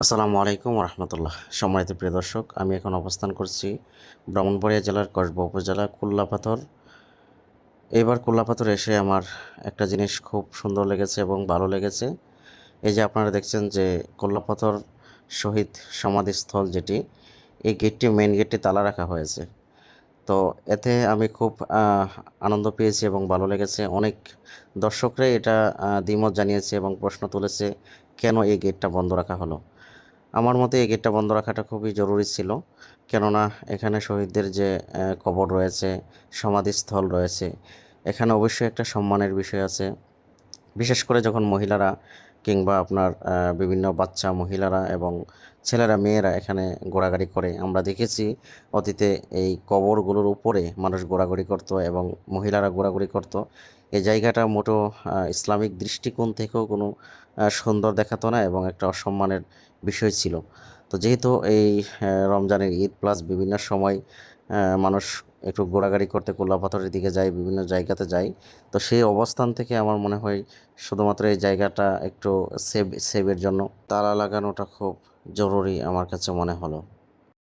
আসসালামু আলাইকুম রহমতুল্লাহ। সম্মানিত প্রিয় দর্শক, আমি এখন অবস্থান করছি ব্রাহ্মণবাড়িয়া জেলার কসবা উপজেলা কুল্লাপাথর। এইবার কুল্লাপাথর এসে আমার একটা জিনিস খুব সুন্দর লেগেছে এবং ভালো লেগেছে। এই যে আপনারা দেখছেন যে কুল্লাপাথর শহীদ সমাধিস্থল যেটি, এই গেটটি মেন গেটটি তালা রাখা হয়েছে। তো এতে আমি খুব আনন্দ পেয়েছি এবং ভালো লেগেছে। অনেক দর্শকরাই এটা দ্বিমত জানিয়েছে এবং প্রশ্ন তুলেছে, কেন এই গেটটা বন্ধ রাখা হলো। আমার মতে এই গেটটা বন্ধ রাখাটা খুবই জরুরি ছিল। কেননা এখানে শহীদদের যে কবর রয়েছে, সমাধিস্থল রয়েছে, এখানে অবশ্যই একটা সম্মানের বিষয় আছে। বিশেষ করে যখন মহিলারা কিংবা আপনার বিভিন্ন বাচ্চা মহিলারা এবং ছেলেরা মেয়েরা এখানে ঘোরাঘুরি করে, আমরা দেখেছি অতীতে এই কবরগুলোর উপরে মানুষ ঘোরাঘুরি করত এবং মহিলারা ঘোরাঘুরি করত। এই জায়গাটা মোটো ইসলামিক দৃষ্টিকোণ থেকেও কোনো সুন্দর দেখাতো না এবং একটা অসম্মানের বিষয় ছিল। তো যেহেতু এই রমজানের ঈদ প্লাস বিভিন্ন সময় মানুষ একটু ঘোরাঘুরি করতে কুল্লাপাথরের দিকে যায়, বিভিন্ন জায়গাতে যায়। তো সেই অবস্থান থেকে আমার মনে হয় শুধুমাত্র এই জায়গাটা একটু সেভের জন্য তালা লাগানোটা খুব জরুরি আমার কাছে মনে হলো।